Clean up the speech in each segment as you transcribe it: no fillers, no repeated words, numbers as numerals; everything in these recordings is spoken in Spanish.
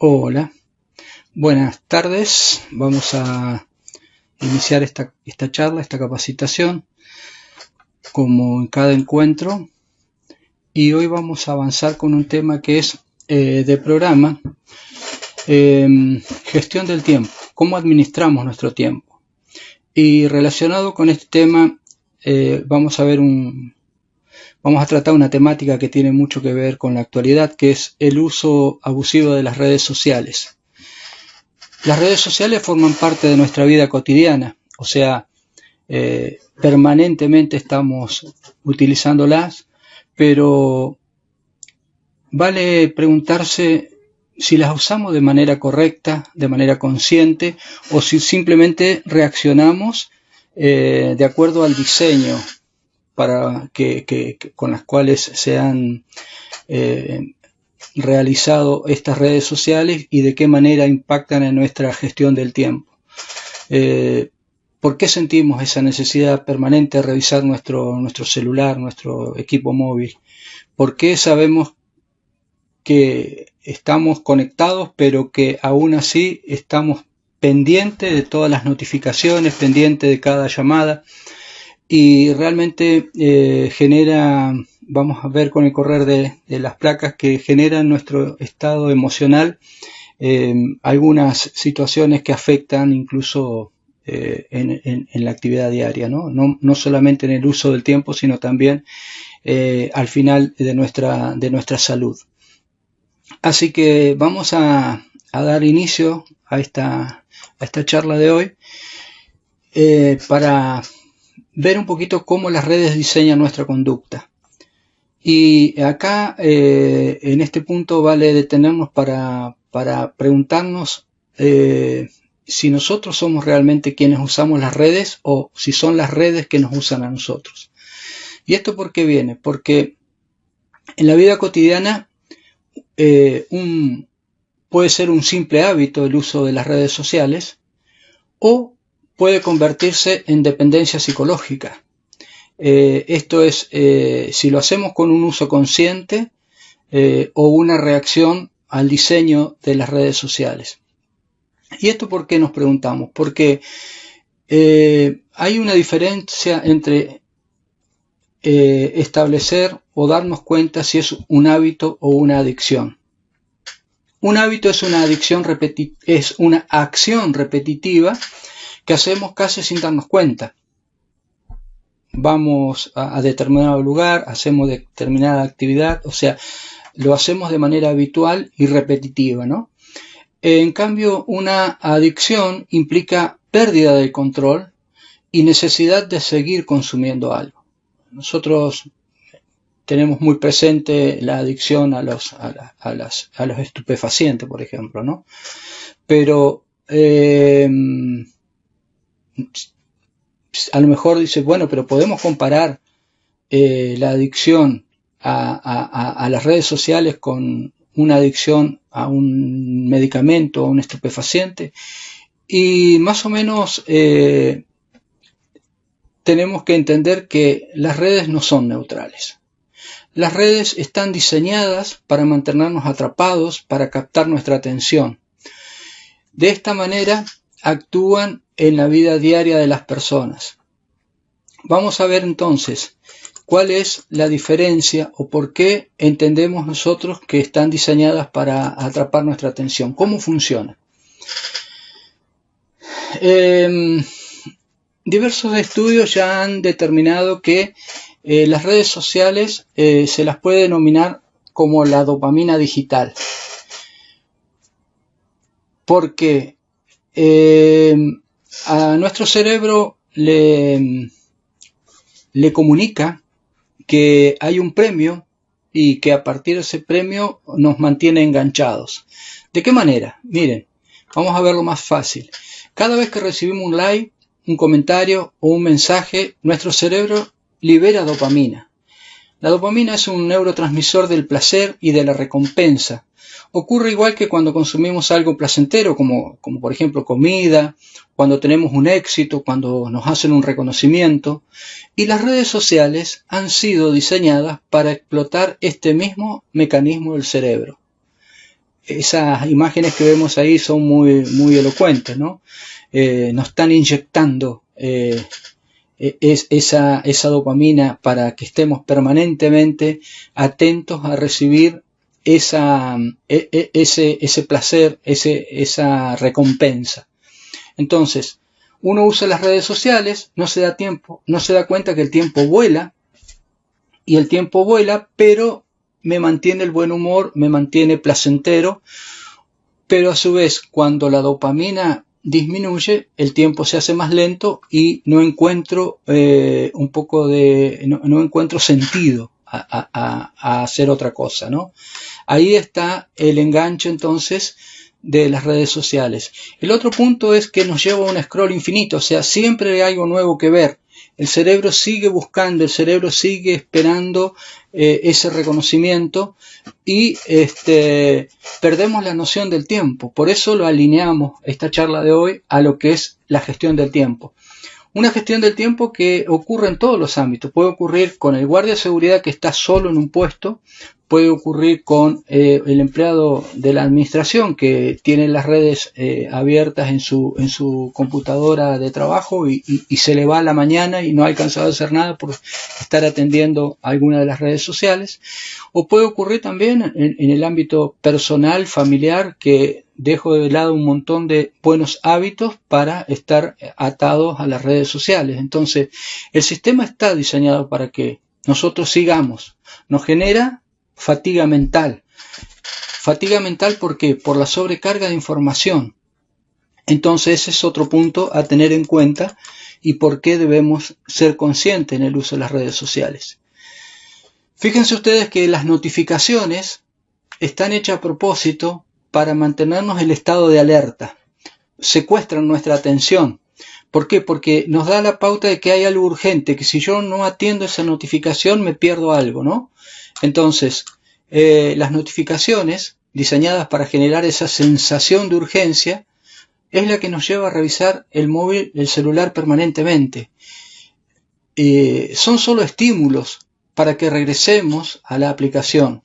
Hola, buenas tardes. Vamos a iniciar esta charla, esta capacitación, como en cada encuentro. Y hoy vamos a avanzar con un tema que es de programa, gestión del tiempo, cómo administramos nuestro tiempo. Y relacionado con este tema, vamos a tratar una temática que tiene mucho que ver con la actualidad, que es el uso abusivo de las redes sociales. Las redes sociales forman parte de nuestra vida cotidiana, o sea, permanentemente estamos utilizándolas, pero vale preguntarse si las usamos de manera correcta, de manera consciente, o si simplemente reaccionamos de acuerdo al diseño para con las cuales se han realizado estas redes sociales y de qué manera impactan en nuestra gestión del tiempo. ¿Por qué sentimos esa necesidad permanente de revisar nuestro celular, nuestro equipo móvil? ¿Por qué sabemos que estamos conectados, pero que aún así estamos pendientes de todas las notificaciones, pendientes de cada llamada? Y realmente genera, vamos a ver con el correr de las placas, que generan nuestro estado emocional algunas situaciones que afectan incluso en la actividad diaria, no solamente en el uso del tiempo, sino también al final de nuestra salud. Así que vamos a dar inicio a esta charla de hoy para ver un poquito cómo las redes diseñan nuestra conducta. Y acá, en este punto, vale detenernos para preguntarnos si nosotros somos realmente quienes usamos las redes o si son las redes que nos usan a nosotros. ¿Y esto por qué viene? Porque en la vida cotidiana puede ser un simple hábito el uso de las redes sociales, o puede convertirse en dependencia psicológica. Esto es, si lo hacemos con un uso consciente o una reacción al diseño de las redes sociales. ¿Y esto por qué nos preguntamos? Porque hay una diferencia entre establecer o darnos cuenta si es un hábito o una adicción. Un hábito es una acción repetitiva que hacemos casi sin darnos cuenta. Vamos a determinado lugar, hacemos determinada actividad, o sea, lo hacemos de manera habitual y repetitiva, ¿no? En cambio, una adicción implica pérdida del control y necesidad de seguir consumiendo algo. Nosotros tenemos muy presente la adicción a los estupefacientes, por ejemplo, ¿no? Pero a lo mejor dice, bueno, pero podemos comparar la adicción a las redes sociales con una adicción a un medicamento, a un estupefaciente, y más o menos tenemos que entender que las redes no son neutrales. Las redes están diseñadas para mantenernos atrapados, para captar nuestra atención. De esta manera actúan en la vida diaria de las personas. Vamos a ver entonces cuál es la diferencia o por qué entendemos nosotros que están diseñadas para atrapar nuestra atención. ¿Cómo funciona? Diversos estudios ya han determinado que las redes sociales se las puede denominar como la dopamina digital, porque a nuestro cerebro le comunica que hay un premio y que a partir de ese premio nos mantiene enganchados. ¿De qué manera? Miren, vamos a verlo más fácil. Cada vez que recibimos un like, un comentario o un mensaje, nuestro cerebro libera dopamina. La dopamina es un neurotransmisor del placer y de la recompensa. Ocurre igual que cuando consumimos algo placentero, como por ejemplo comida, cuando tenemos un éxito, cuando nos hacen un reconocimiento. Y las redes sociales han sido diseñadas para explotar este mismo mecanismo del cerebro. esas imágenes que vemos ahí son muy elocuentes, ¿no? Nos están inyectando esa dopamina para que estemos permanentemente atentos a recibir ese placer, esa recompensa. Entonces, uno usa las redes sociales, no se da cuenta que el tiempo vuela, y el tiempo vuela, pero me mantiene el buen humor, me mantiene placentero, pero a su vez, cuando la dopamina disminuye, el tiempo se hace más lento y no encuentro no encuentro sentido a hacer otra cosa, ¿no? Ahí está el enganche entonces de las redes sociales. El otro punto es que nos lleva a un scroll infinito, o sea, siempre hay algo nuevo que ver. El cerebro sigue buscando, el cerebro sigue esperando ese reconocimiento y perdemos la noción del tiempo. Por eso lo alineamos, esta charla de hoy, a lo que es la gestión del tiempo. Una gestión del tiempo que ocurre en todos los ámbitos. Puede ocurrir con el guardia de seguridad que está solo en un puesto, puede ocurrir con el empleado de la administración que tiene las redes abiertas en su computadora de trabajo y se le va a la mañana y no ha alcanzado a hacer nada por estar atendiendo alguna de las redes sociales. O puede ocurrir también en el ámbito personal, familiar, que dejo de lado un montón de buenos hábitos para estar atados a las redes sociales. Entonces, el sistema está diseñado para que nosotros sigamos. Nos genera fatiga mental. Fatiga mental, ¿por qué? Por la sobrecarga de información. Entonces, ese es otro punto a tener en cuenta y por qué debemos ser conscientes en el uso de las redes sociales. Fíjense ustedes que las notificaciones están hechas a propósito para mantenernos en el estado de alerta. Secuestran nuestra atención. ¿Por qué? Porque nos da la pauta de que hay algo urgente, que si yo no atiendo esa notificación me pierdo algo, ¿no? Entonces, las notificaciones diseñadas para generar esa sensación de urgencia es la que nos lleva a revisar el móvil, el celular permanentemente. Son solo estímulos para que regresemos a la aplicación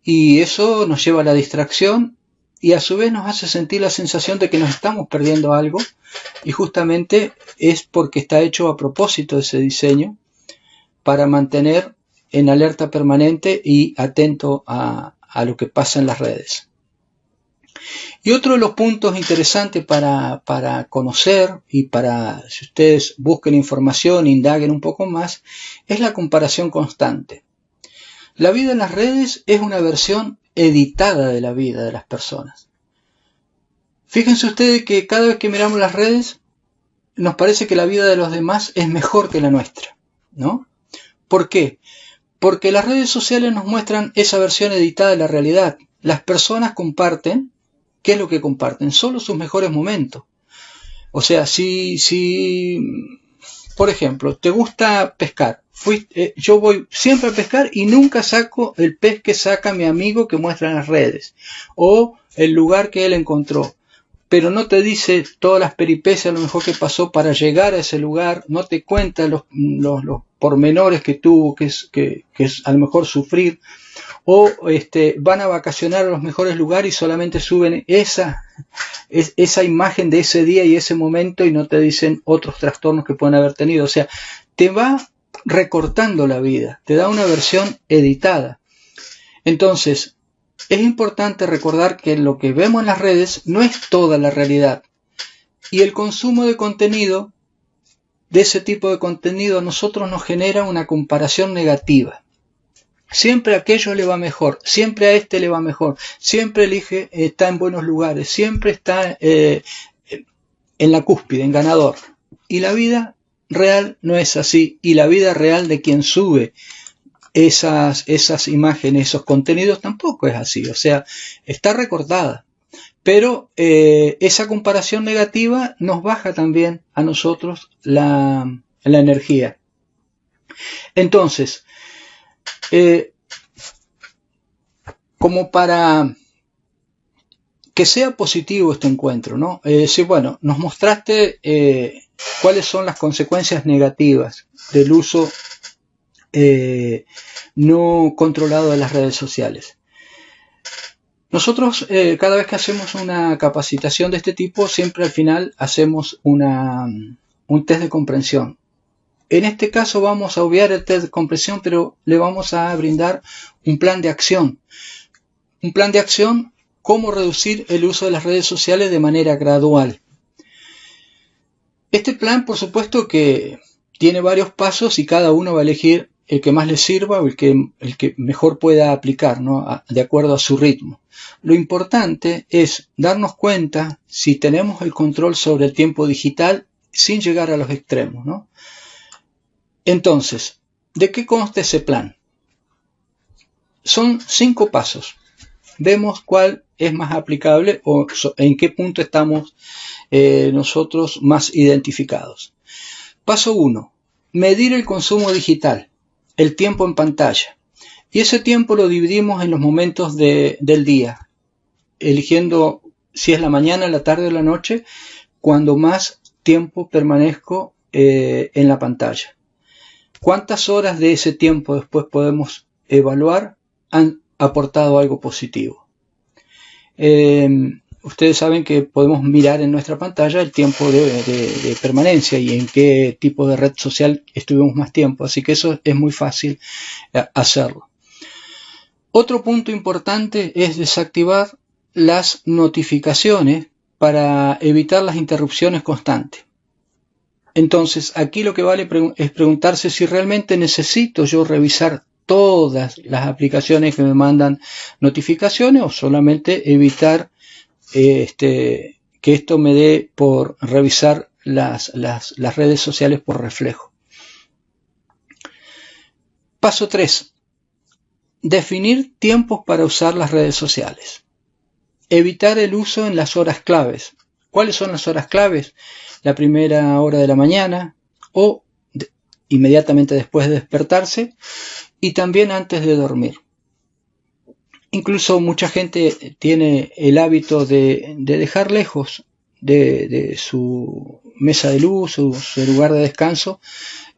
y eso nos lleva a la distracción y a su vez nos hace sentir la sensación de que nos estamos perdiendo algo y justamente es porque está hecho a propósito ese diseño para mantener en alerta permanente y atento a lo que pasa en las redes. Y otro de los puntos interesantes para conocer y para, si ustedes busquen información, indaguen un poco más, es la comparación constante. La vida en las redes es una versión editada de la vida de las personas. Fíjense ustedes que cada vez que miramos las redes, nos parece que la vida de los demás es mejor que la nuestra, ¿no? ¿Por qué? Porque las redes sociales nos muestran esa versión editada de la realidad. Las personas comparten, ¿qué es lo que comparten? Solo sus mejores momentos. O sea, si por ejemplo, te gusta pescar, yo voy siempre a pescar y nunca saco el pez que saca mi amigo que muestra en las redes, o el lugar que él encontró, pero no te dice todas las peripecias a lo mejor que pasó para llegar a ese lugar, no te cuenta los pormenores que tuvo, que es a lo mejor sufrir, o van a vacacionar a los mejores lugares y solamente suben esa imagen de ese día y ese momento y no te dicen otros trastornos que pueden haber tenido. O sea, te va recortando la vida, te da una versión editada. Entonces, es importante recordar que lo que vemos en las redes no es toda la realidad. Y el consumo de contenido, de ese tipo de contenido, a nosotros nos genera una comparación negativa. Siempre a aquello le va mejor, siempre a este le va mejor, siempre está en buenos lugares, siempre está en la cúspide, en ganador. Y la vida real no es así, y la vida real de quien sube esas imágenes, esos contenidos tampoco es así, o sea, está recortada. Pero esa comparación negativa nos baja también a nosotros la energía. Entonces, como para que sea positivo este encuentro, ¿no? Sí, bueno, nos mostraste cuáles son las consecuencias negativas del uso no controlado de las redes sociales. Nosotros cada vez que hacemos una capacitación de este tipo, siempre al final hacemos un test de comprensión. En este caso vamos a obviar el test de comprensión, pero le vamos a brindar un plan de acción. Un plan de acción, cómo reducir el uso de las redes sociales de manera gradual. Este plan, por supuesto, que tiene varios pasos y cada uno va a elegir el que más le sirva o el que mejor pueda aplicar, ¿no? De acuerdo a su ritmo. Lo importante es darnos cuenta si tenemos el control sobre el tiempo digital sin llegar a los extremos, ¿no? Entonces, ¿de qué consta ese plan? Son 5 pasos. Vemos cuál es más aplicable o en qué punto estamos nosotros más identificados. Paso 1. Medir el consumo digital, el tiempo en pantalla. Y ese tiempo lo dividimos en los momentos del día, eligiendo si es la mañana, la tarde o la noche, cuando más tiempo permanezco en la pantalla. ¿Cuántas horas de ese tiempo después podemos evaluar han aportado algo positivo? Ustedes saben que podemos mirar en nuestra pantalla el tiempo de permanencia y en qué tipo de red social estuvimos más tiempo, así que eso es muy fácil hacerlo. Otro punto importante es desactivar las notificaciones para evitar las interrupciones constantes. Entonces, aquí lo que vale es preguntarse si realmente necesito yo revisar todas las aplicaciones que me mandan notificaciones o solamente evitar que esto me dé por revisar las redes sociales por reflejo. Paso 3. Definir tiempos para usar las redes sociales. Evitar el uso en las horas claves. ¿Cuáles son las horas claves? La primera hora de la mañana o inmediatamente después de despertarse y también antes de dormir. Incluso mucha gente tiene el hábito de dejar lejos de su mesa de luz, su lugar de descanso,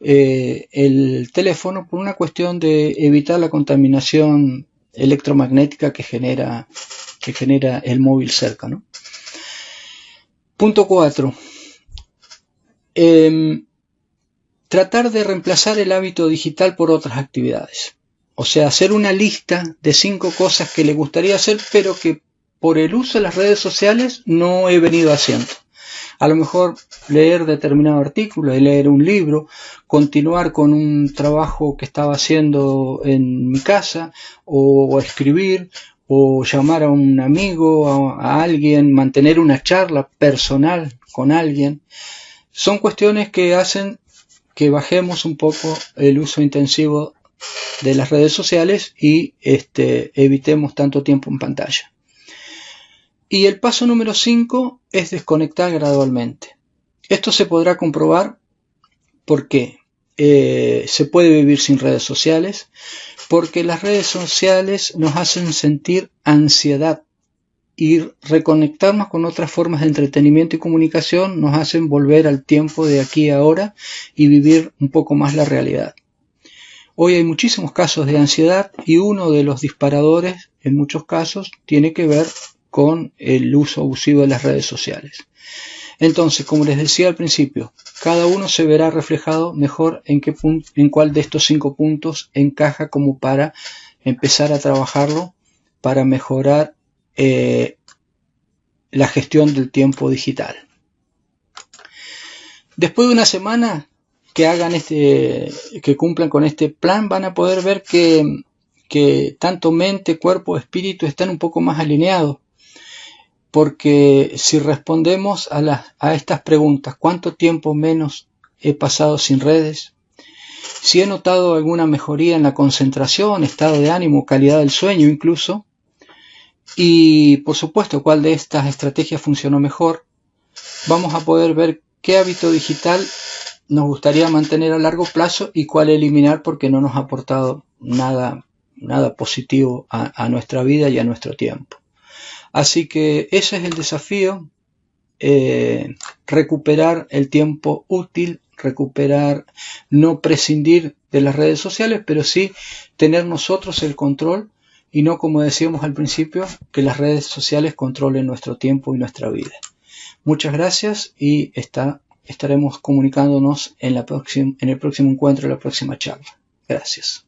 el teléfono por una cuestión de evitar la contaminación electromagnética que genera el móvil cerca, ¿no? Punto 4. Tratar de reemplazar el hábito digital por otras actividades. O sea, hacer una lista de 5 cosas que le gustaría hacer, pero que por el uso de las redes sociales no he venido haciendo. A lo mejor leer determinado artículo, leer un libro, continuar con un trabajo que estaba haciendo en mi casa, o escribir, o llamar a un amigo, a alguien, mantener una charla personal con alguien. Son cuestiones que hacen que bajemos un poco el uso intensivo de las redes sociales y evitemos tanto tiempo en pantalla. Y el paso número 5 es desconectar gradualmente. Esto se podrá comprobar porque se puede vivir sin redes sociales, porque las redes sociales nos hacen sentir ansiedad y reconectarnos con otras formas de entretenimiento y comunicación nos hacen volver al tiempo de aquí y ahora y vivir un poco más la realidad. Hoy hay muchísimos casos de ansiedad y uno de los disparadores en muchos casos tiene que ver con el uso abusivo de las redes sociales. Entonces, como les decía al principio, cada uno se verá reflejado mejor en cuál de estos 5 puntos encaja como para empezar a trabajarlo para mejorar la gestión del tiempo digital. Después de una semana que hagan que cumplan con este plan, van a poder ver que tanto mente, cuerpo, espíritu están un poco más alineados. Porque si respondemos a estas preguntas, ¿cuánto tiempo menos he pasado sin redes? Si he notado alguna mejoría en la concentración, estado de ánimo, calidad del sueño incluso, y por supuesto cuál de estas estrategias funcionó mejor, vamos a poder ver qué hábito digital nos gustaría mantener a largo plazo y cuál eliminar porque no nos ha aportado nada positivo a nuestra vida y a nuestro tiempo. Así que ese es el desafío, recuperar el tiempo útil, no prescindir de las redes sociales, pero sí tener nosotros el control y no, como decíamos al principio, que las redes sociales controlen nuestro tiempo y nuestra vida. Muchas gracias y estaremos comunicándonos en el próximo encuentro, en la próxima charla. Gracias.